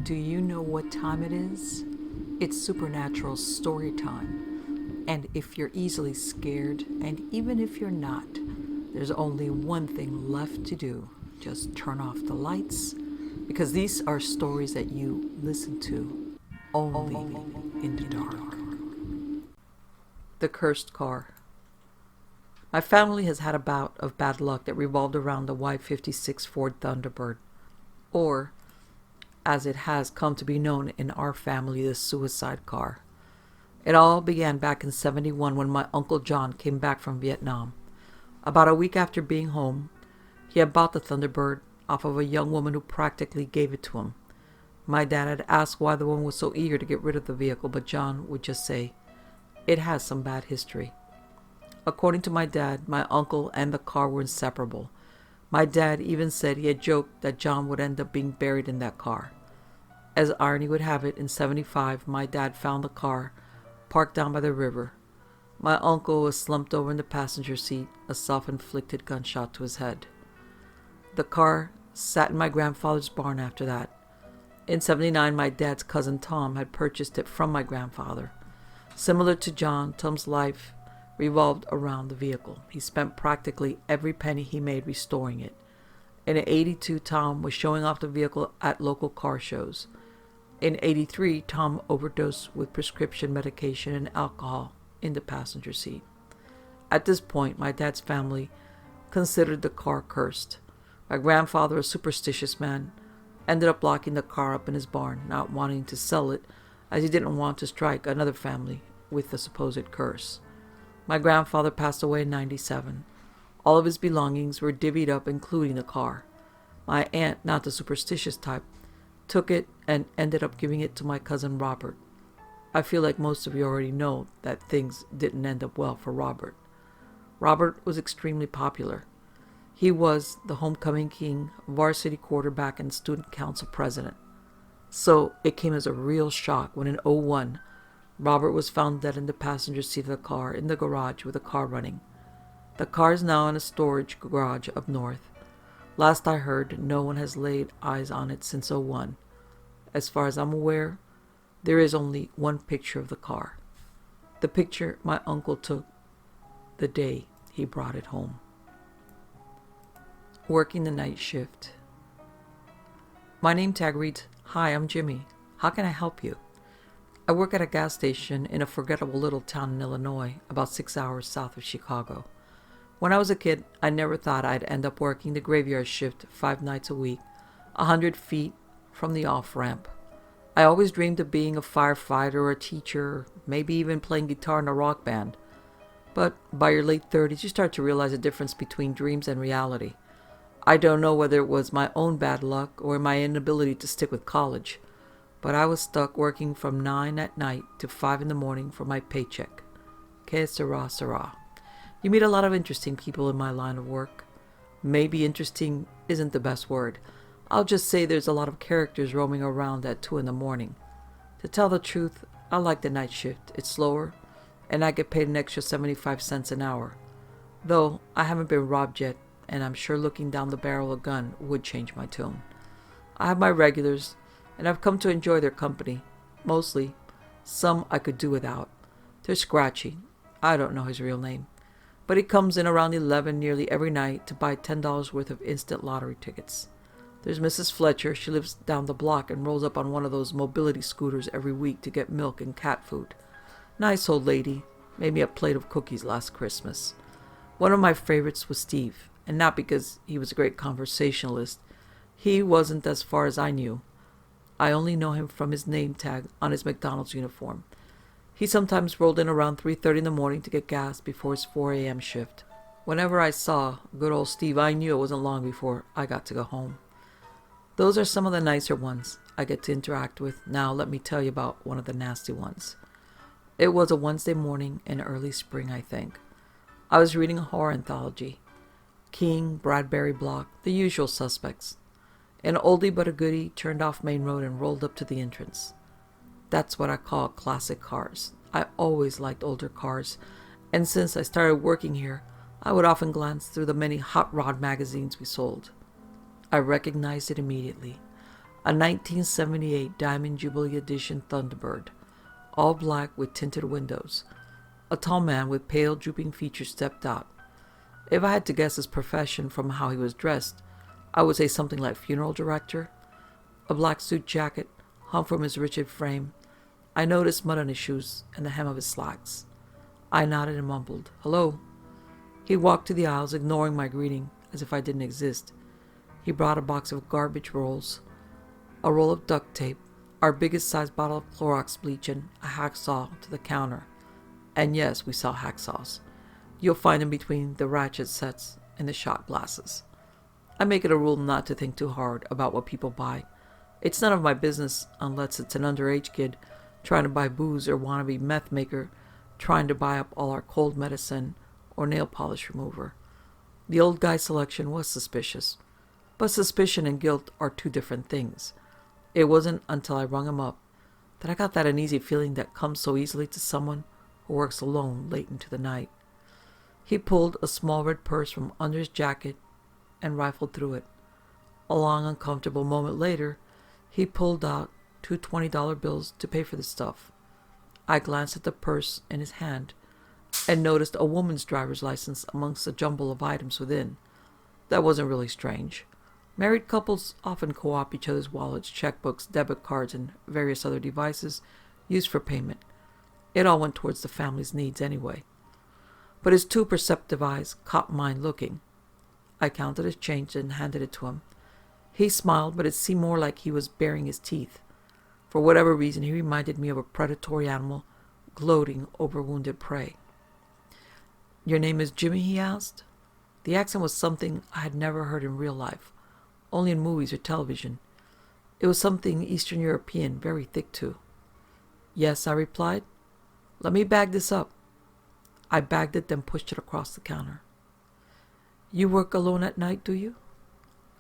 Do you know what time it is? It's supernatural story time. And if you're easily scared, and even if you're not, there's only one thing left to do. Just turn off the lights, because these are stories that you listen to only in the dark. The Cursed Car. My family has had a bout of bad luck that revolved around the Y56 Ford Thunderbird, or as it has come to be known in our family, the suicide car. It all began back in '71 when my Uncle John came back from Vietnam. About a week after being home, he had bought the Thunderbird off of a young woman who practically gave it to him. My dad had asked why the woman was so eager to get rid of the vehicle, but John would just say, "It has some bad history." According to my dad, my uncle and the car were inseparable. My dad even said he had joked that John would end up being buried in that car. As irony would have it, in '75, my dad found the car parked down by the river. My uncle was slumped over in the passenger seat, a self-inflicted gunshot to his head. The car sat in my grandfather's barn after that. In '79, my dad's cousin Tom had purchased it from my grandfather. Similar to John, Tom's life revolved around the vehicle. He spent practically every penny he made restoring it. In '82, Tom was showing off the vehicle at local car shows. In '83, Tom overdosed with prescription medication and alcohol in the passenger seat. At this point, my dad's family considered the car cursed. My grandfather, a superstitious man, ended up locking the car up in his barn, not wanting to sell it as he didn't want to strike another family with the supposed curse. My grandfather passed away in '97. All of his belongings were divvied up, including the car. My aunt, not the superstitious type, took it and ended up giving it to my cousin Robert. I feel like most of you already know that things didn't end up well for Robert. Robert was extremely popular. He was the homecoming king, varsity quarterback, and student council president. So it came as a real shock when in '01, Robert was found dead in the passenger seat of the car in the garage with the car running. The car is now in a storage garage up north. Last I heard, no one has laid eyes on it since '01. As far as I'm aware, there is only one picture of the car. The picture my uncle took the day he brought it home. Working the night shift. My name tag reads, "Hi, I'm Jimmy. How can I help you?" I work at a gas station in a forgettable little town in Illinois, about 6 hours south of Chicago. When I was a kid, I never thought I'd end up working the graveyard shift 5 nights a week, 100 feet from the off-ramp. I always dreamed of being a firefighter or a teacher, or maybe even playing guitar in a rock band. But by your late 30s, you start to realize the difference between dreams and reality. I don't know whether it was my own bad luck or my inability to stick with college, but I was stuck working from 9 at night to 5 in the morning for my paycheck. Que sera, sera. You meet a lot of interesting people in my line of work. Maybe interesting isn't the best word. I'll just say there's a lot of characters roaming around at 2 in the morning. To tell the truth, I like the night shift. It's slower, and I get paid an extra 75 cents an hour. Though I haven't been robbed yet, and I'm sure looking down the barrel of a gun would change my tune. I have my regulars, and I've come to enjoy their company. Mostly, some I could do without. They're Scratchy. I don't know his real name. But he comes in around 11 nearly every night to buy $10 worth of instant lottery tickets. There's Mrs. Fletcher. She lives down the block and rolls up on one of those mobility scooters every week to get milk and cat food. Nice old lady. Made me a plate of cookies last Christmas. One of my favorites was Steve, and not because he was a great conversationalist. He wasn't as far as I knew. I only know him from his name tag on his McDonald's uniform. He sometimes rolled in around 3:30 in the morning to get gas before his 4 a.m. shift. Whenever I saw good old Steve, I knew it wasn't long before I got to go home. Those are some of the nicer ones I get to interact with. Now let me tell you about one of the nasty ones. It was a Wednesday morning in early spring, I think. I was reading a horror anthology. King, Bradbury Block, the usual suspects. An oldie but a goodie turned off Main Road and rolled up to the entrance. That's what I call classic cars. I always liked older cars, and since I started working here, I would often glance through the many hot rod magazines we sold. I recognized it immediately. A 1978 Diamond Jubilee Edition Thunderbird, all black with tinted windows. A tall man with pale, drooping features stepped out. If I had to guess his profession from how he was dressed, I would say something like funeral director. A black suit jacket hung from his rigid frame. I noticed mud on his shoes and the hem of his slacks. I nodded and mumbled, "Hello." He walked to the aisles, ignoring my greeting as if I didn't exist. He brought a box of garbage rolls, a roll of duct tape, our biggest size bottle of Clorox bleach, and a hacksaw to the counter. And yes, we sell hacksaws. You'll find them between the ratchet sets and the shot glasses. I make it a rule not to think too hard about what people buy. It's none of my business unless it's an underage kid trying to buy booze or wannabe meth maker trying to buy up all our cold medicine or nail polish remover. The old guy selection was suspicious, but suspicion and guilt are two different things. It wasn't until I rung him up that I got that uneasy feeling that comes so easily to someone who works alone late into the night. He pulled a small red purse from under his jacket and rifled through it. A long, uncomfortable moment later, he pulled out two $20 bills to pay for the stuff. I glanced at the purse in his hand and noticed a woman's driver's license amongst a jumble of items within. That wasn't really strange. Married couples often co-op each other's wallets, checkbooks, debit cards, and various other devices used for payment. It all went towards the family's needs anyway. But his two perceptive eyes caught mine looking. I counted his change and handed it to him. He smiled, but it seemed more like he was baring his teeth. For whatever reason, he reminded me of a predatory animal gloating over wounded prey. "Your name is Jimmy?" he asked. The accent was something I had never heard in real life, only in movies or television. It was something Eastern European, very thick too. "Yes," I replied. "Let me bag this up." I bagged it, then pushed it across the counter. "You work alone at night, do you?"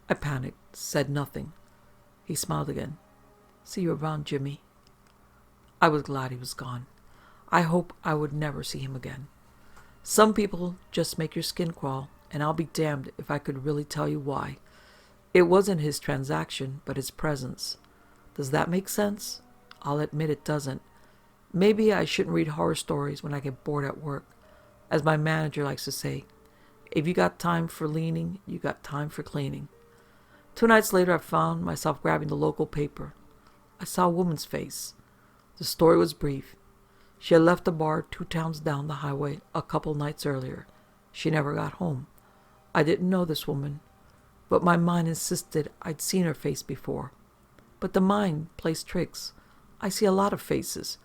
I panicked, said nothing. He smiled again. "See you around, Jimmy." I was glad he was gone. I hope I would never see him again. Some people just make your skin crawl, and I'll be damned if I could really tell you why. It wasn't his transaction, but his presence. Does that make sense? I'll admit it doesn't. Maybe I shouldn't read horror stories when I get bored at work. As my manager likes to say, if you got time for leaning, you got time for cleaning. 2 nights later, I found myself grabbing the local paper. I saw a woman's face. The story was brief. She had left the bar 2 towns down the highway a couple nights earlier. She never got home. I didn't know this woman, but my mind insisted I'd seen her face before. But the mind plays tricks. I see a lot of faces.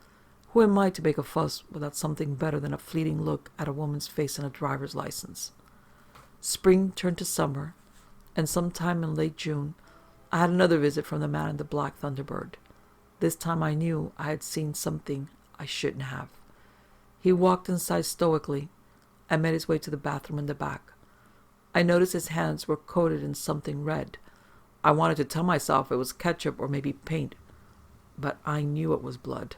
Who am I to make a fuss without something better than a fleeting look at a woman's face and a driver's license? Spring turned to summer, and sometime in late June, I had another visit from the man in the black Thunderbird. This time I knew I had seen something I shouldn't have. He walked inside stoically and made his way to the bathroom in the back. I noticed his hands were coated in something red. I wanted to tell myself it was ketchup or maybe paint, but I knew it was blood.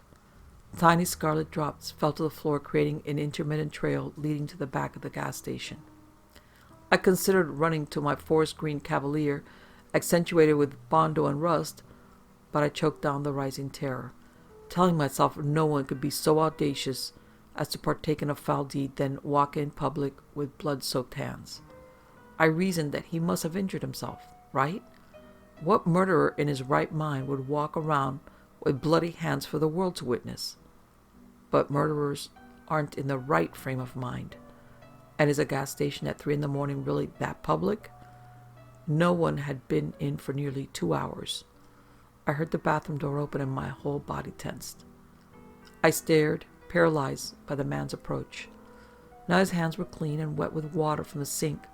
Tiny scarlet drops fell to the floor, creating an intermittent trail leading to the back of the gas station. I considered running to my forest green Cavalier, accentuated with Bondo and rust, but I choked down the rising terror, telling myself no one could be so audacious as to partake in a foul deed, then walk in public with blood-soaked hands. I reasoned that he must have injured himself, right? What murderer in his right mind would walk around with bloody hands for the world to witness? But murderers aren't in the right frame of mind. And is a gas station at 3 a.m. really that public? No one had been in for nearly 2 hours. I heard the bathroom door open and my whole body tensed. I stared, paralyzed by the man's approach. Now his hands were clean and wet with water from the sink,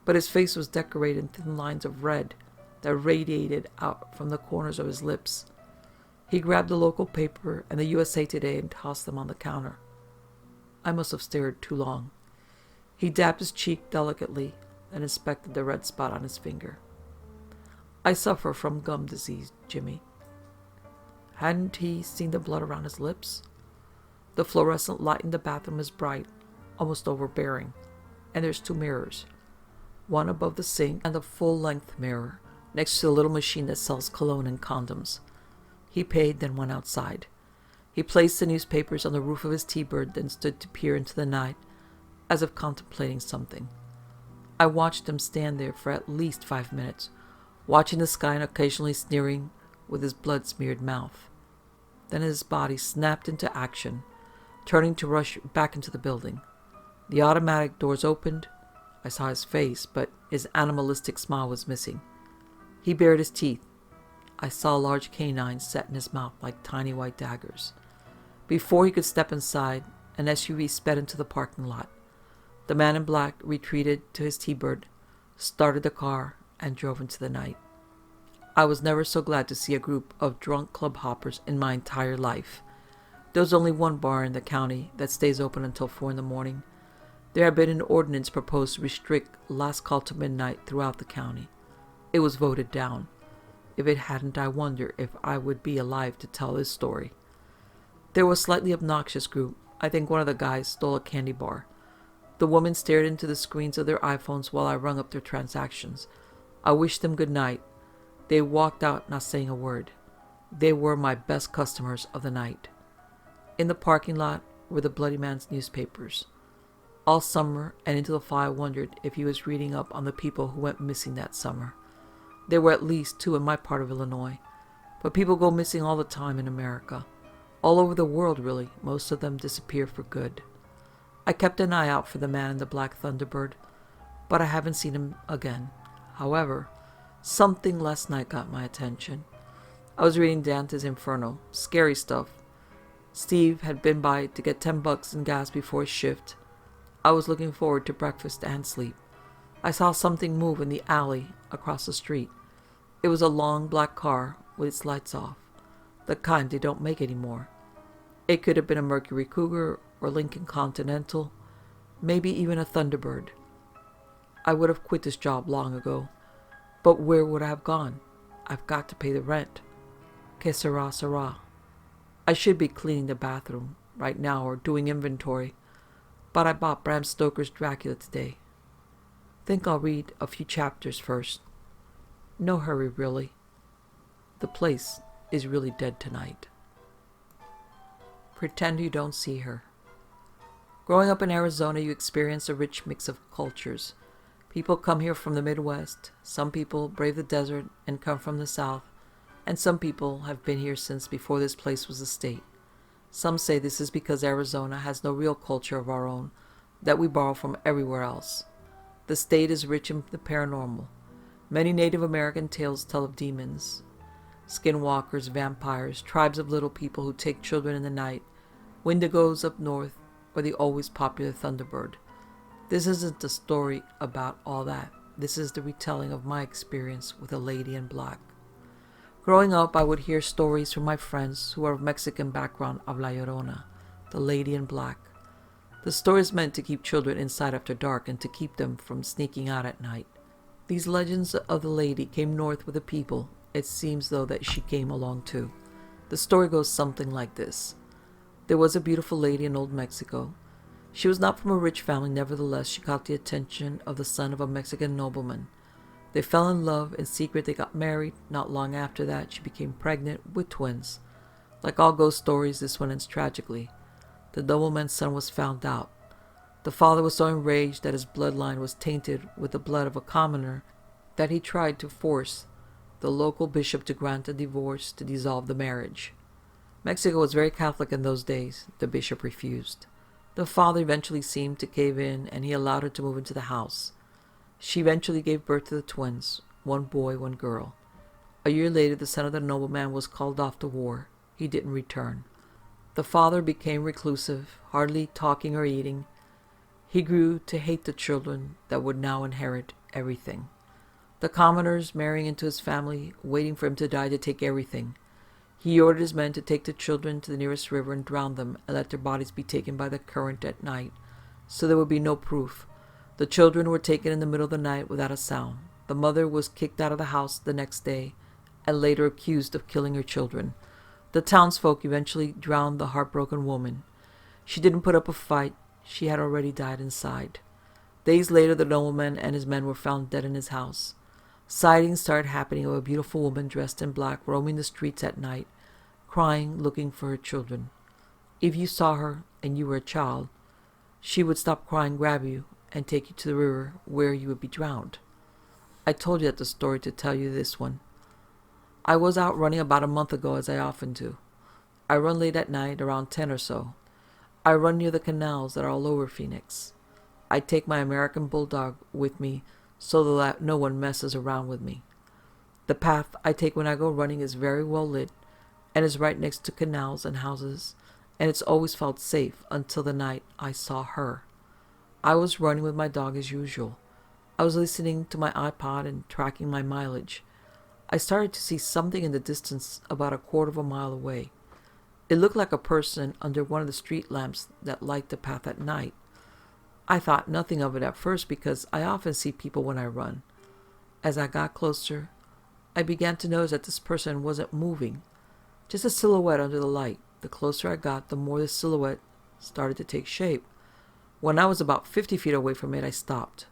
but his face was decorated in thin lines of red that radiated out from the corners of his lips. He grabbed the local paper and the USA Today and tossed them on the counter. I must have stared too long. He dabbed his cheek delicately and inspected the red spot on his finger. "I suffer from gum disease, Jimmy." Hadn't he seen the blood around his lips? The fluorescent light in the bathroom is bright, almost overbearing, and there's 2 mirrors, one above the sink and the full-length mirror next to the little machine that sells cologne and condoms. He paid, then went outside. He placed the newspapers on the roof of his T-bird, then stood to peer into the night, as if contemplating something. I watched him stand there for at least 5 minutes, watching the sky and occasionally sneering with his blood-smeared mouth. Then his body snapped into action, turning to rush back into the building. The automatic doors opened. I saw his face, but his animalistic smile was missing. He bared his teeth. I saw large canines set in his mouth like tiny white daggers. Before he could step inside, an SUV sped into the parking lot. The man in black retreated to his T-bird, started the car, and drove into the night. I was never so glad to see a group of drunk club hoppers in my entire life. There was only one bar in the county that stays open until 4 in the morning. There had been an ordinance proposed to restrict last call to midnight throughout the county. It was voted down. If it hadn't, I wonder if I would be alive to tell this story. There was a slightly obnoxious group. I think one of the guys stole a candy bar. The women stared into the screens of their iPhones while I rung up their transactions. I wished them good night. They walked out not saying a word. They were my best customers of the night. In the parking lot were the Bloody Man's newspapers. All summer and into the fall I wondered if he was reading up on the people who went missing that summer. There were at least 2 in my part of Illinois. But people go missing all the time in America. All over the world, really. Most of them disappear for good. I kept an eye out for the man in the black Thunderbird, but I haven't seen him again. However, something last night got my attention. I was reading Dante's Inferno. Scary stuff. Steve had been by to get $10 in gas before his shift. I was looking forward to breakfast and sleep. I saw something move in the alley across the street. It was a long black car with its lights off, the kind they don't make anymore. It could have been a Mercury Cougar or Lincoln Continental, maybe even a Thunderbird. I would have quit this job long ago, but where would I have gone? I've got to pay the rent. Que sera, sera. I should be cleaning the bathroom right now or doing inventory, but I bought Bram Stoker's Dracula today. Think I'll read a few chapters first. No hurry, really. The place is really dead tonight. Pretend you don't see her. Growing up in Arizona, you experience a rich mix of cultures. People come here from the Midwest. Some people brave the desert and come from the South. And some people have been here since before this place was a state. Some say this is because Arizona has no real culture of our own, that we borrow from everywhere else. The state is rich in the paranormal. Many Native American tales tell of demons, skinwalkers, vampires, tribes of little people who take children in the night, Wendigos up north, or the always popular Thunderbird. This isn't a story about all that. This is the retelling of my experience with a lady in black. Growing up, I would hear stories from my friends who are of Mexican background of La Llorona, the lady in black. The story is meant to keep children inside after dark and to keep them from sneaking out at night. These legends of the lady came north with the people. It seems, though, that she came along too. The story goes something like this. There was a beautiful lady in old Mexico. She was not from a rich family, nevertheless she caught the attention of the son of a Mexican nobleman. They fell in love. In secret they got married. Not long after that she became pregnant with twins. Like all ghost stories, this one ends tragically. The nobleman's son was found out. The father was so enraged that his bloodline was tainted with the blood of a commoner that he tried to force the local bishop to grant a divorce to dissolve the marriage. Mexico was very Catholic in those days. The bishop refused. The father eventually seemed to cave in, and he allowed her to move into the house. She eventually gave birth to the twins, one boy, one girl. A year later, the son of the nobleman was called off to war. He didn't return. The father became reclusive, hardly talking or eating. He grew to hate the children that would now inherit everything. The commoners marrying into his family, waiting for him to die to take everything. He ordered his men to take the children to the nearest river and drown them and let their bodies be taken by the current at night, so there would be no proof. The children were taken in the middle of the night without a sound. The mother was kicked out of the house the next day and later accused of killing her children. The townsfolk eventually drowned the heartbroken woman. She didn't put up a fight. She had already died inside. Days later, the nobleman and his men were found dead in his house. Sightings started happening of a beautiful woman dressed in black roaming the streets at night, crying, looking for her children. If you saw her and you were a child, she would stop crying, grab you, and take you to the river where you would be drowned. I told you that the story to tell you this one. I was out running about a month ago, as I often do. I run late at night, around 10 or so. I run near the canals that are all over Phoenix. I take my American Bulldog with me so that no one messes around with me. The path I take when I go running is very well lit and is right next to canals and houses, and it's always felt safe until the night I saw her. I was running with my dog as usual. I was listening to my iPod and tracking my mileage. I started to see something in the distance about a quarter of a mile away. It looked like a person under one of the street lamps that light the path at night. I thought nothing of it at first because I often see people when I run. As I got closer, I began to notice that this person wasn't moving, just a silhouette under the light. The closer I got, the more the silhouette started to take shape. When I was about 50 feet away from it, I stopped.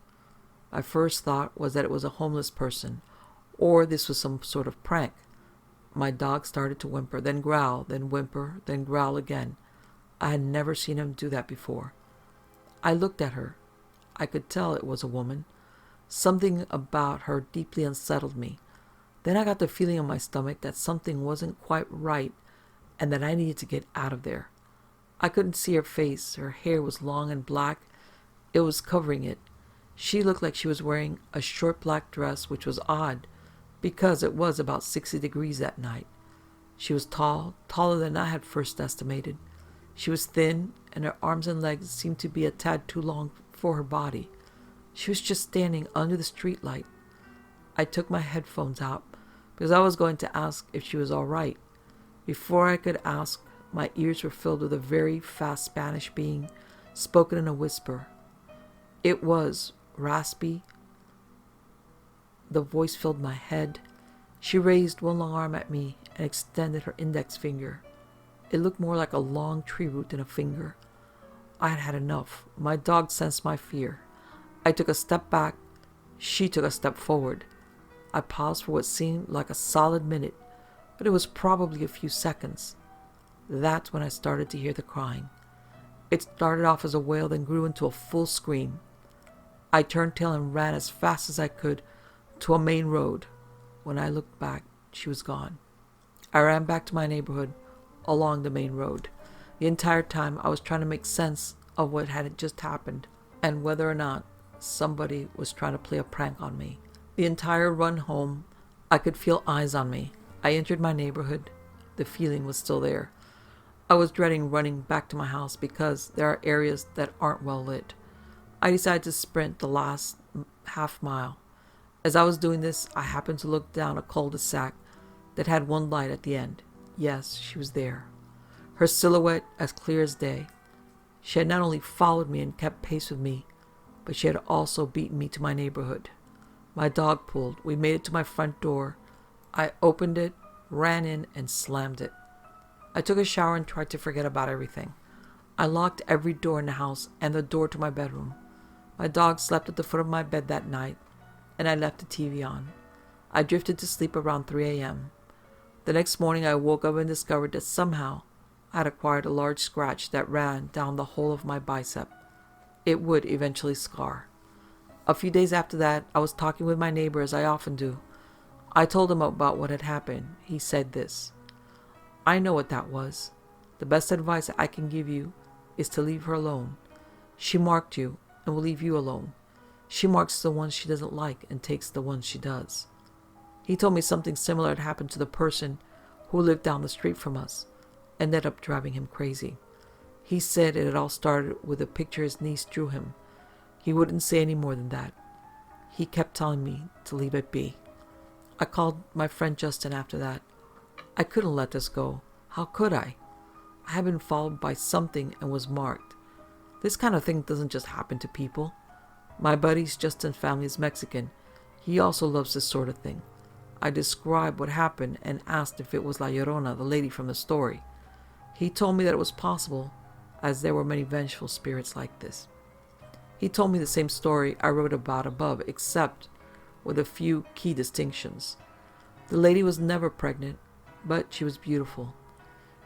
My first thought was that it was a homeless person, or this was some sort of prank. My dog started to whimper, then growl, then whimper, then growl again. I had never seen him do that before. I looked at her. I could tell it was a woman. Something about her deeply unsettled me. Then I got the feeling in my stomach that something wasn't quite right and that I needed to get out of there. I couldn't see her face. Her hair was long and black. It was covering it. She looked like she was wearing a short black dress, which was odd because it was about 60 degrees that night. She was tall, taller than I had first estimated. She was thin, and her arms and legs seemed to be a tad too long for her body. She was just standing under the streetlight. I took my headphones out because I was going to ask if she was all right. Before I could ask, my ears were filled with a very fast Spanish being spoken in a whisper. It was raspy. The voice filled my head. She raised one long arm at me and extended her index finger. It looked more like a long tree root than a finger. I had had enough. My dog sensed my fear. I took a step back. She took a step forward. I paused for what seemed like a solid minute, but it was probably a few seconds. That's when I started to hear the crying. It started off as a wail, then grew into a full scream. I turned tail and ran as fast as I could to a main road. When I looked back, she was gone. I ran back to my neighborhood along the main road. The entire time I was trying to make sense of what had just happened and whether or not somebody was trying to play a prank on me. The entire run home, I could feel eyes on me. I entered my neighborhood. The feeling was still there. I was dreading running back to my house because there are areas that aren't well lit. I decided to sprint the last half mile. As I was doing this, I happened to look down a cul-de-sac that had one light at the end. Yes, she was there. Her silhouette as clear as day. She had not only followed me and kept pace with me, but she had also beaten me to my neighborhood. My dog pulled. We made it to my front door. I opened it, ran in, and slammed it. I took a shower and tried to forget about everything. I locked every door in the house and the door to my bedroom. My dog slept at the foot of my bed that night, and I left the TV on. I drifted to sleep around 3 a.m. The next morning I woke up and discovered that somehow I had acquired a large scratch that ran down the whole of my bicep. It would eventually scar. A few days after that, I was talking with my neighbor as I often do. I told him about what had happened. He said this: "I know what that was. The best advice I can give you is to leave her alone. She marked you and will leave you alone. She marks the ones she doesn't like and takes the ones she does." He told me something similar had happened to the person who lived down the street from us and ended up driving him crazy. He said it had all started with a picture his niece drew him. He wouldn't say any more than that. He kept telling me to leave it be. I called my friend Justin after that. I couldn't let this go. How could I? I had been followed by something and was marked. This kind of thing doesn't just happen to people. My buddy's Justin's family is Mexican. He also loves this sort of thing. I described what happened and asked if it was La Llorona, the lady from the story. He told me that it was possible, as there were many vengeful spirits like this. He told me the same story I wrote about above, except with a few key distinctions. The lady was never pregnant, but she was beautiful.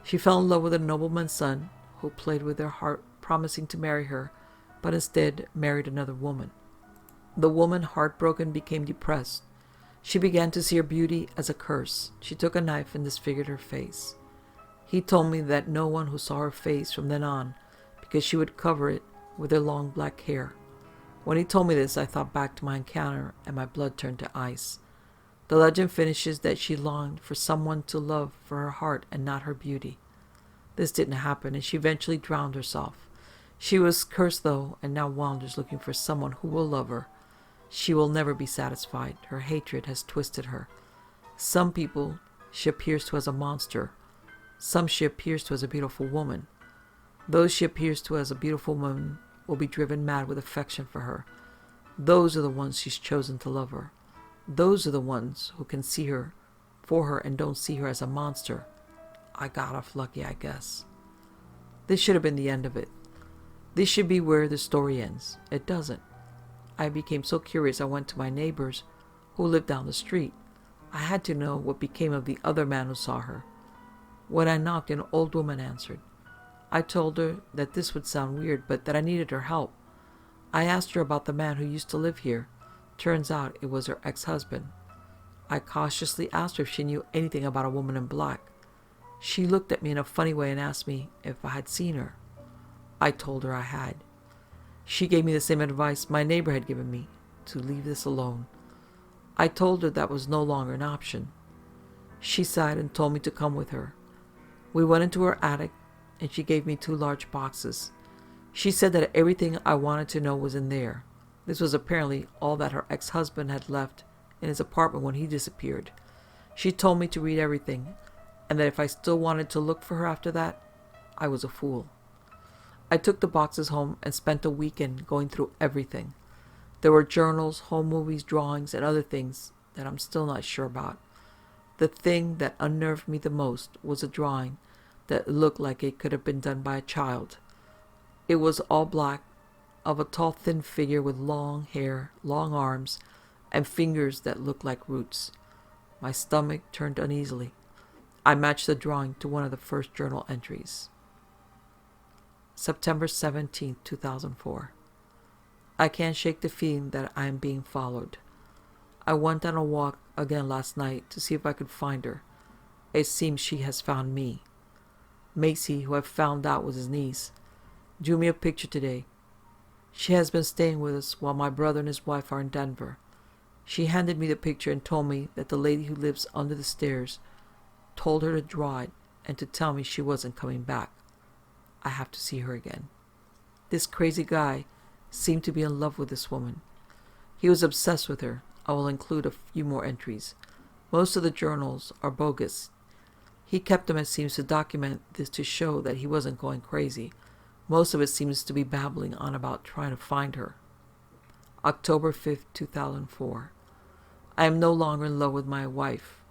She fell in love with a nobleman's son who played with her heart, promising to marry her, but instead married another woman. The woman, heartbroken, became depressed. She began to see her beauty as a curse. She took a knife and disfigured her face. He told me that no one who saw her face from then on, because she would cover it with her long black hair. When he told me this, I thought back to my encounter and my blood turned to ice. The legend finishes that she longed for someone to love for her heart and not her beauty. This didn't happen, and she eventually drowned herself. She was cursed, though, and now wanders looking for someone who will love her. She will never be satisfied. Her hatred has twisted her. Some people she appears to as a monster. Some she appears to as a beautiful woman. Those she appears to as a beautiful woman will be driven mad with affection for her. Those are the ones she's chosen to love her. Those are the ones who can see her for her and don't see her as a monster. I got off lucky, I guess. This should have been the end of it. This should be where the story ends. It doesn't. I became so curious I went to my neighbors who lived down the street. I had to know what became of the other man who saw her. When I knocked, an old woman answered. I told her that this would sound weird, but that I needed her help. I asked her about the man who used to live here. Turns out it was her ex-husband. I cautiously asked her if she knew anything about a woman in black. She looked at me in a funny way and asked me if I had seen her. I told her I had. She gave me the same advice my neighbor had given me, to leave this alone. I told her that was no longer an option. She sighed and told me to come with her. We went into her attic, and she gave me 2 large boxes. She said that everything I wanted to know was in there. This was apparently all that her ex-husband had left in his apartment when he disappeared. She told me to read everything, and that if I still wanted to look for her after that, I was a fool. I took the boxes home and spent a weekend going through everything. There were journals, home movies, drawings, and other things that I'm still not sure about. The thing that unnerved me the most was a drawing that looked like it could have been done by a child. It was all black, of a tall, thin figure with long hair, long arms, and fingers that looked like roots. My stomach turned uneasily. I matched the drawing to one of the first journal entries. September 17, 2004. I can't shake the feeling that I am being followed. I went on a walk again last night to see if I could find her. It seems she has found me. Macy, who I found out was his niece, drew me a picture today. She has been staying with us while my brother and his wife are in Denver. She handed me the picture and told me that the lady who lives under the stairs told her to draw it and to tell me she wasn't coming back. I have to see her again. This crazy guy seemed to be in love with this woman. He was obsessed with her. I will include a few more entries. Most of the journals are bogus. He kept them, it seems, to document this to show that he wasn't going crazy. Most of it seems to be babbling on about trying to find her. October 5th, 2004. I am no longer in love with my wife.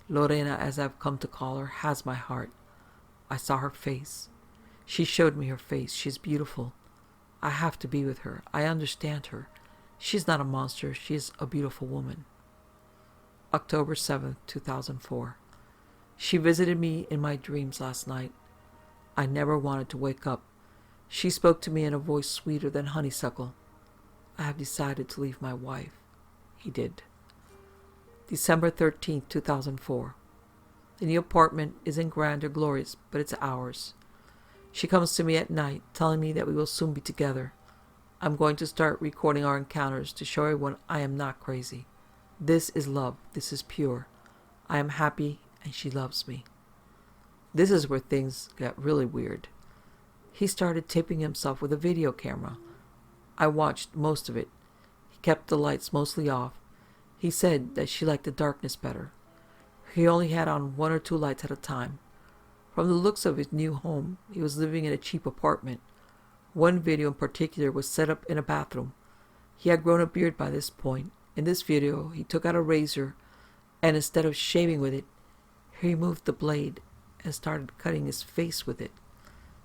Lorena, as I've come to call her, has my heart. I saw her face. She showed me her face. She's beautiful. I have to be with her. I understand her. She's not a monster. She is a beautiful woman. October 7th, 2004. She visited me in my dreams last night. I never wanted to wake up. She spoke to me in a voice sweeter than honeysuckle. I have decided to leave my wife. He did. December 13th, 2004. The new apartment isn't grand or glorious, but it's ours. She comes to me at night, telling me that we will soon be together. I'm going to start recording our encounters to show everyone I am not crazy. This is love. This is pure. I am happy, and she loves me. This is where things got really weird. He started taping himself with a video camera. I watched most of it. He kept the lights mostly off. He said that she liked the darkness better. He only had on 1 or 2 lights at a time. From the looks of his new home, he was living in a cheap apartment. One video in particular was set up in a bathroom. He had grown a beard by this point. In this video, he took out a razor, and instead of shaving with it, he removed the blade and started cutting his face with it.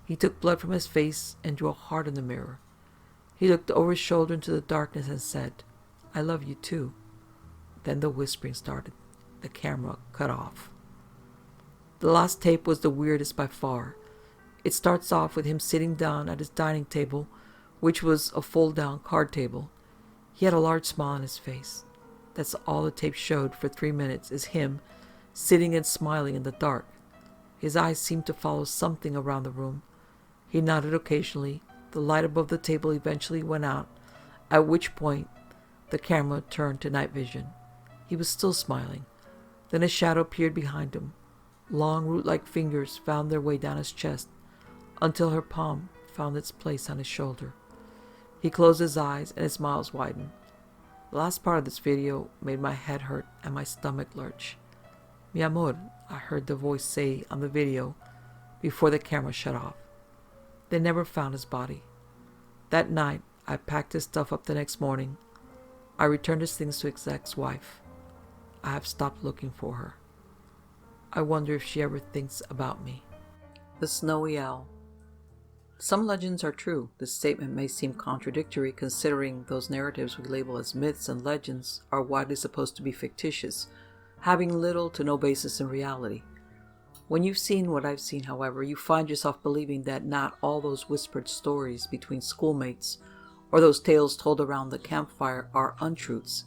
He took blood from his face and drew a heart in the mirror. He looked over his shoulder into the darkness and said, "I love you too." Then the whispering started. The camera cut off. The last tape was the weirdest by far. It starts off with him sitting down at his dining table, which was a fold-down card table. He had a large smile on his face. That's all the tape showed for 3 minutes, is him sitting and smiling in the dark. His eyes seemed to follow something around the room. He nodded occasionally. The light above the table eventually went out, at which point the camera turned to night vision. He was still smiling. Then a shadow appeared behind him. Long root-like fingers found their way down his chest until her palm found its place on his shoulder. He closed his eyes and his mouth widened. The last part of this video made my head hurt and my stomach lurch. Mi amor, I heard the voice say on the video before the camera shut off. They never found his body. That night, I packed his stuff up the next morning. I returned his things to his ex-wife. I have stopped looking for her. I wonder if she ever thinks about me. The Snowy Owl. Some legends are true. This statement may seem contradictory considering those narratives we label as myths and legends are widely supposed to be fictitious, having little to no basis in reality. When you've seen what I've seen, however, you find yourself believing that not all those whispered stories between schoolmates or those tales told around the campfire are untruths.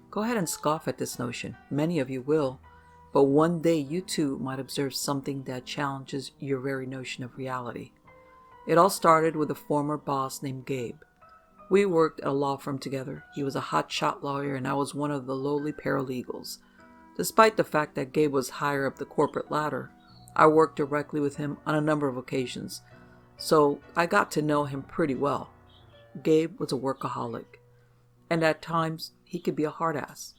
Go ahead and scoff at this notion. Many of you will, but one day you too might observe something that challenges your very notion of reality. It all started with a former boss named Gabe. We worked at a law firm together. He was a hotshot lawyer and I was one of the lowly paralegals. Despite the fact that Gabe was higher up the corporate ladder, I worked directly with him on a number of occasions, so I got to know him pretty well. Gabe was a workaholic, and at times he could be a hard ass.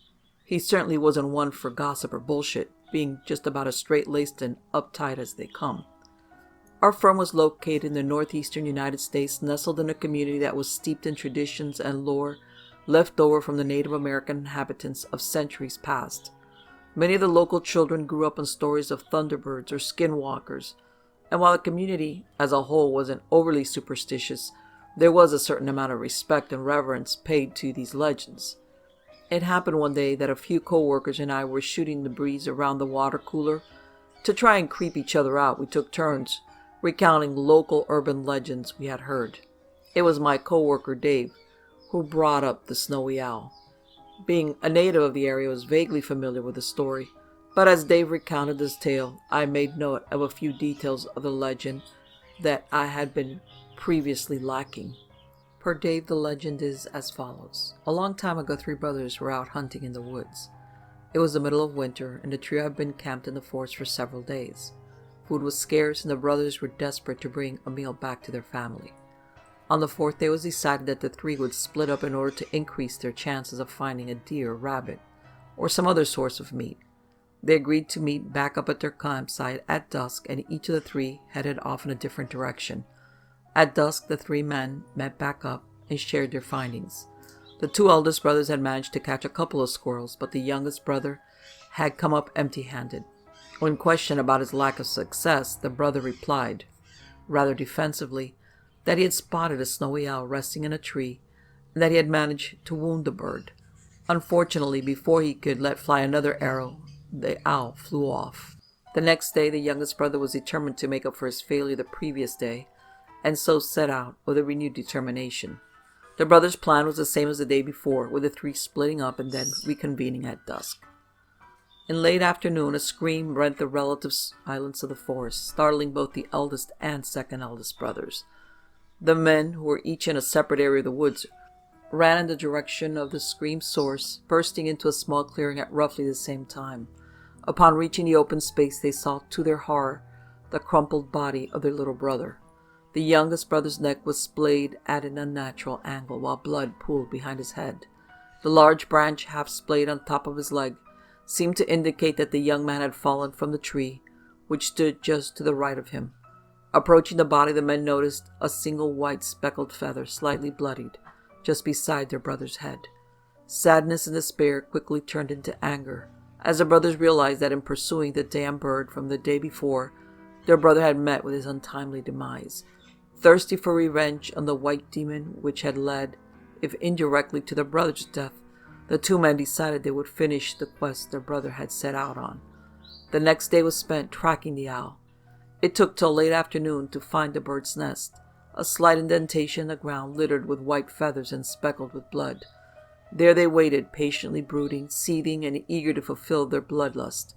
He certainly wasn't one for gossip or bullshit, being just about as straight-laced and uptight as they come. Our firm was located in the northeastern United States, nestled in a community that was steeped in traditions and lore left over from the Native American inhabitants of centuries past. Many of the local children grew up on stories of thunderbirds or skinwalkers, and while the community as a whole wasn't overly superstitious, there was a certain amount of respect and reverence paid to these legends. It happened one day that a few co-workers and I were shooting the breeze around the water cooler. To try and creep each other out, we took turns recounting local urban legends we had heard. It was my co-worker Dave who brought up the Snowy Owl. Being a native of the area, I was vaguely familiar with the story, but as Dave recounted this tale, I made note of a few details of the legend that I had been previously lacking. Per Dave, the legend is as follows. A long time ago, 3 brothers were out hunting in the woods. It was the middle of winter, and the trio had been camped in the forest for several days. Food was scarce, and the brothers were desperate to bring a meal back to their family. On the 4th day, it was decided that the 3 would split up in order to increase their chances of finding a deer, rabbit, or some other source of meat. They agreed to meet back up at their campsite at dusk, and each of the 3 headed off in a different direction. At dusk, the 3 men met back up and shared their findings. The 2 eldest brothers had managed to catch a couple of squirrels, but the youngest brother had come up empty-handed. When questioned about his lack of success, the brother replied, rather defensively, that he had spotted a snowy owl resting in a tree and that he had managed to wound the bird. Unfortunately, before he could let fly another arrow, the owl flew off. The next day, the youngest brother was determined to make up for his failure the previous day, and so set out with a renewed determination. The brothers' plan was the same as the day before, with the 3 splitting up and then reconvening at dusk. In late afternoon, a scream rent the relative silence of the forest, startling both the eldest and second eldest brothers. The men, who were each in a separate area of the woods, ran in the direction of the scream source, bursting into a small clearing at roughly the same time. Upon reaching the open space, they saw, to their horror, the crumpled body of their little brother. The youngest brother's neck was splayed at an unnatural angle, while blood pooled behind his head. The large branch, half splayed on top of his leg, seemed to indicate that the young man had fallen from the tree, which stood just to the right of him. Approaching the body, the men noticed a single white speckled feather, slightly bloodied, just beside their brother's head. Sadness and despair quickly turned into anger, as the brothers realized that in pursuing the damn bird from the day before, their brother had met with his untimely demise. Thirsty for revenge on the white demon which had led, if indirectly, to their brother's death, The two men decided they would finish the quest their brother had set out on. The next day was spent tracking the owl. It took till late afternoon to find the bird's nest, a slight indentation in the ground littered with white feathers and speckled with blood. There they waited, patiently brooding, seething, and eager to fulfill their bloodlust.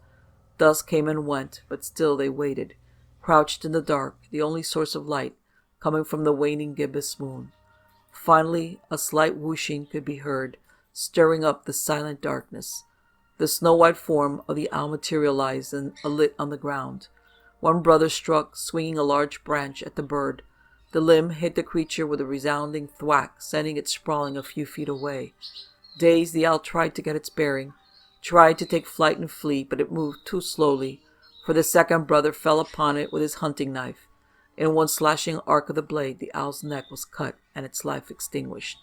Dusk came and went, but still they waited, crouched in the dark, the only source of light coming from the waning gibbous moon. Finally, a slight whooshing could be heard, stirring up the silent darkness. The snow-white form of the owl materialized and alit on the ground. One brother struck, swinging a large branch at the bird. The limb hit the creature with a resounding thwack, sending it sprawling a few feet away. Dazed, the owl tried to get its bearing, tried to take flight and flee, but it moved too slowly, for the second brother fell upon it with his hunting knife. In one slashing arc of the blade, the owl's neck was cut and its life extinguished.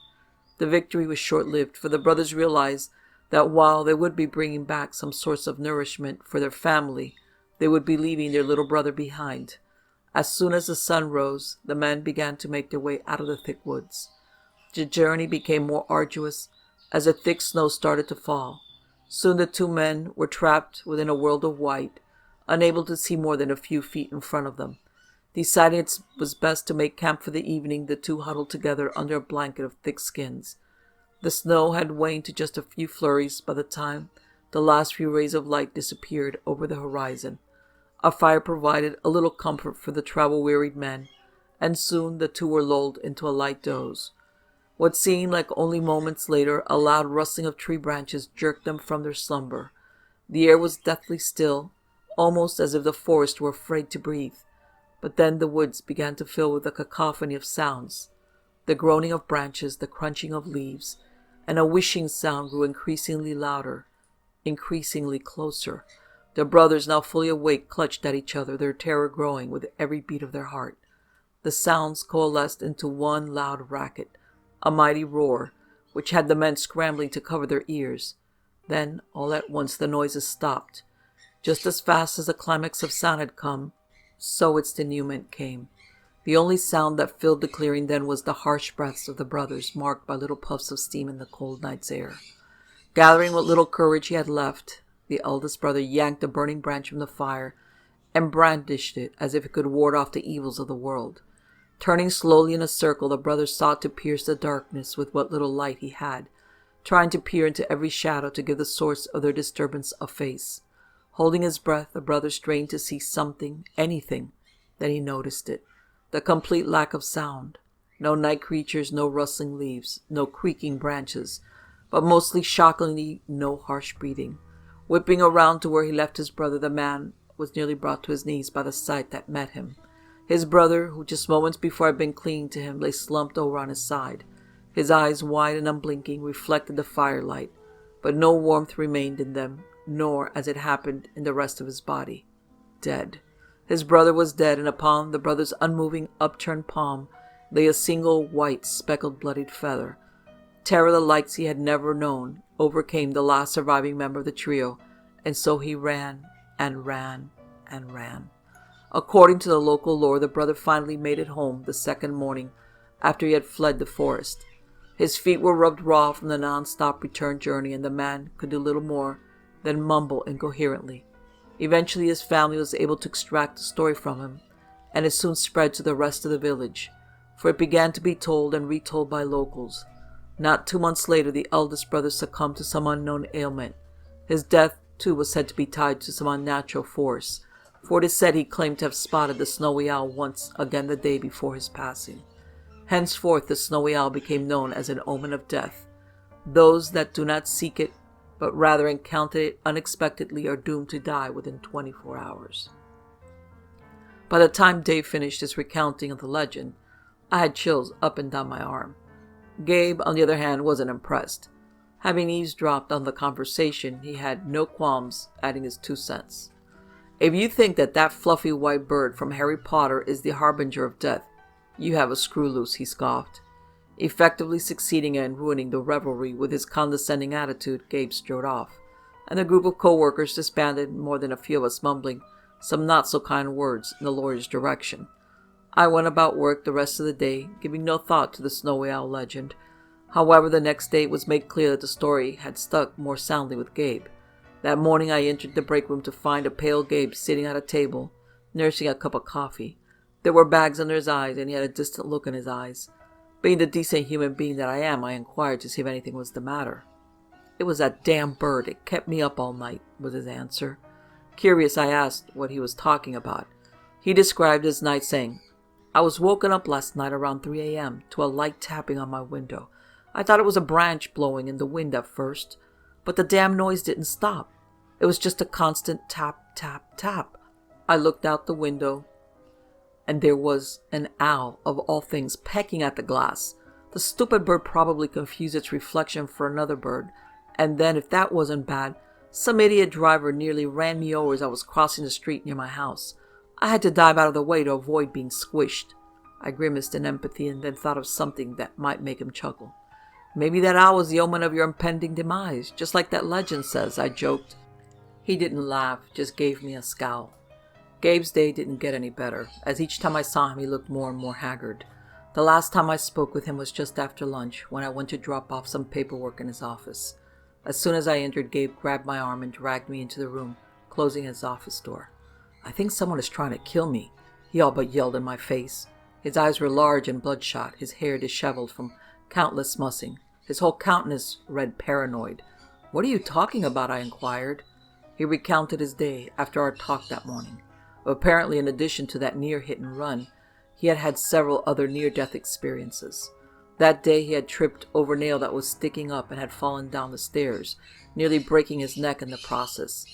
The victory was short-lived, for the brothers realized that while they would be bringing back some source of nourishment for their family, they would be leaving their little brother behind. As soon as the sun rose, the men began to make their way out of the thick woods. The journey became more arduous as the thick snow started to fall. Soon the two men were trapped within a world of white, unable to see more than a few feet in front of them. Deciding it was best to make camp for the evening, the two huddled together under a blanket of thick skins. The snow had waned to just a few flurries by the time the last few rays of light disappeared over the horizon. A fire provided a little comfort for the travel-wearied men, and soon the two were lulled into a light doze. What seemed like only moments later, a loud rustling of tree branches jerked them from their slumber. The air was deathly still, almost as if the forest were afraid to breathe. But then the woods began to fill with a cacophony of sounds. The groaning of branches, the crunching of leaves, and a whooshing sound grew increasingly louder, increasingly closer. The brothers, now fully awake, clutched at each other, their terror growing with every beat of their heart. The sounds coalesced into one loud racket, a mighty roar, which had the men scrambling to cover their ears. Then, all at once, the noises stopped. Just as fast as the climax of sound had come, so its denouement came. The only sound that filled the clearing then was the harsh breaths of the brothers, marked by little puffs of steam in the cold night's air. Gathering what little courage he had left, the eldest brother yanked a burning branch from the fire and brandished it as if it could ward off the evils of the world. Turning slowly in a circle, the brother sought to pierce the darkness with what little light he had, trying to peer into every shadow to give the source of their disturbance a face. Holding his breath, the brother strained to see something, anything. Then he noticed it. The complete lack of sound. No night creatures, no rustling leaves, no creaking branches, but mostly shockingly no harsh breathing. Whipping around to where he left his brother, the man was nearly brought to his knees by the sight that met him. His brother, who just moments before had been clinging to him, lay slumped over on his side. His eyes, wide and unblinking, reflected the firelight, but no warmth remained in them, nor, as it happened, in the rest of his body. Dead. His brother was dead, and upon the brother's unmoving, upturned palm lay a single white, speckled, bloodied feather. Terror the likes he had never known overcame the last surviving member of the trio, and so he ran and ran and ran. According to the local lore, the brother finally made it home the second morning after he had fled the forest. His feet were rubbed raw from the non-stop return journey, and the man could do little more than mumble incoherently. Eventually his family was able to extract the story from him, and it soon spread to the rest of the village, for it began to be told and retold by locals. Not 2 months later, the eldest brother succumbed to some unknown ailment. His death, too, was said to be tied to some unnatural force, for it is said he claimed to have spotted the snowy owl once again the day before his passing. Henceforth, the snowy owl became known as an omen of death. Those that do not seek it, but rather encounter it unexpectedly, are doomed to die within 24 hours. By the time Dave finished his recounting of the legend, I had chills up and down my arm. Gabe, on the other hand, wasn't impressed. Having eavesdropped on the conversation, he had no qualms adding his 2 cents. If you think that fluffy white bird from Harry Potter is the harbinger of death, you have a screw loose, he scoffed. Effectively succeeding in ruining the revelry with his condescending attitude, Gabe strode off, and the group of co-workers disbanded, more than a few of us mumbling some not-so-kind words in the lawyer's direction. I went about work the rest of the day, giving no thought to the snowy owl legend. However, the next day it was made clear that the story had stuck more soundly with Gabe. That morning I entered the break room to find a pale Gabe sitting at a table, nursing a cup of coffee. There were bags under his eyes, and he had a distant look in his eyes. Being the decent human being that I am, I inquired to see if anything was the matter. "It was that damn bird. It kept me up all night," was his answer. Curious, I asked what he was talking about. He described his night, saying, "I was woken up last night around 3 a.m. to a light tapping on my window. I thought it was a branch blowing in the wind at first, but the damn noise didn't stop. It was just a constant tap, tap, tap. I looked out the window, and there was an owl, of all things, pecking at the glass. The stupid bird probably confused its reflection for another bird, and then, if that wasn't bad, some idiot driver nearly ran me over as I was crossing the street near my house. I had to dive out of the way to avoid being squished." I grimaced in empathy and then thought of something that might make him chuckle. "Maybe that owl was the omen of your impending demise, just like that legend says," I joked. He didn't laugh, just gave me a scowl. Gabe's day didn't get any better, as each time I saw him he looked more and more haggard. The last time I spoke with him was just after lunch, when I went to drop off some paperwork in his office. As soon as I entered, Gabe grabbed my arm and dragged me into the room, closing his office door. "I think someone is trying to kill me," he all but yelled in my face. His eyes were large and bloodshot, his hair disheveled from countless mussing. His whole countenance read paranoid. "What are you talking about?" I inquired. He recounted his day after our talk that morning. Apparently, in addition to that near hit and run, he had had several other near-death experiences. That day he had tripped over a nail that was sticking up and had fallen down the stairs, nearly breaking his neck in the process.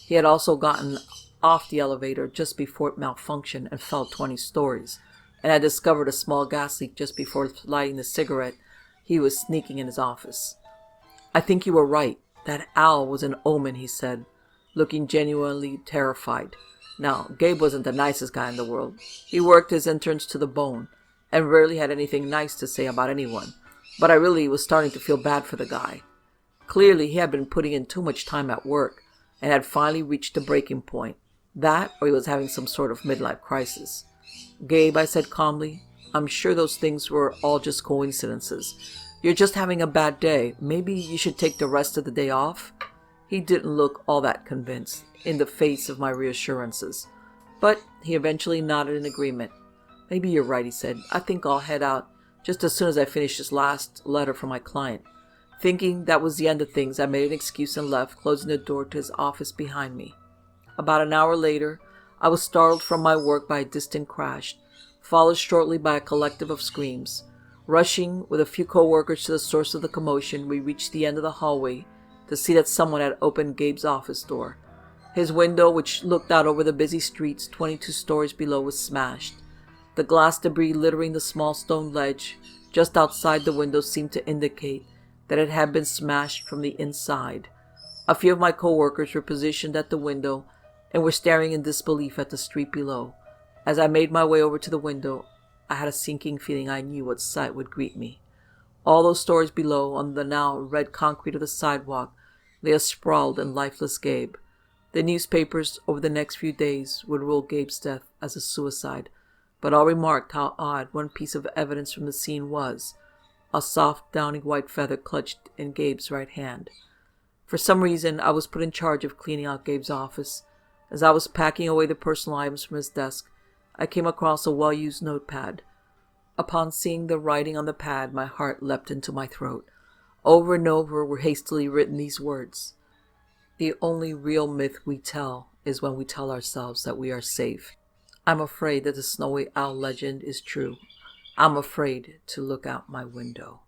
He had also gotten off the elevator just before it malfunctioned and fell 20 stories, and had discovered a small gas leak just before lighting the cigarette he was sneaking in his office. "I think you were right. That owl was an omen," he said, looking genuinely terrified. Now, Gabe wasn't the nicest guy in the world. He worked his interns to the bone, and rarely had anything nice to say about anyone, but I really was starting to feel bad for the guy. Clearly, he had been putting in too much time at work, and had finally reached the breaking point. That, or he was having some sort of midlife crisis. "Gabe," I said calmly, "I'm sure those things were all just coincidences. You're just having a bad day. Maybe you should take the rest of the day off?" He didn't look all that convinced, in the face of my reassurances, but he eventually nodded in agreement. "Maybe you're right," he said. "I think I'll head out just as soon as I finish this last letter from my client." Thinking that was the end of things, I made an excuse and left, closing the door to his office behind me. About an hour later, I was startled from my work by a distant crash, followed shortly by a collective of screams. Rushing with a few co-workers to the source of the commotion, we reached the end of the hallway to see that someone had opened Gabe's office door. His window, which looked out over the busy streets 22 stories below, was smashed. The glass debris littering the small stone ledge just outside the window seemed to indicate that it had been smashed from the inside. A few of my co-workers were positioned at the window and were staring in disbelief at the street below. As I made my way over to the window, I had a sinking feeling I knew what sight would greet me. All those stories below, on the now red concrete of the sidewalk, lay a sprawled and lifeless Gabe. The newspapers over the next few days would rule Gabe's death as a suicide, but all remarked how odd one piece of evidence from the scene was: a soft, downy white feather clutched in Gabe's right hand. For some reason, I was put in charge of cleaning out Gabe's office. As I was packing away the personal items from his desk, I came across a well-used notepad. Upon seeing the writing on the pad, my heart leapt into my throat. Over and over were hastily written these words: "The only real myth we tell is when we tell ourselves that we are safe. I'm afraid that the snowy owl legend is true. I'm afraid to look out my window."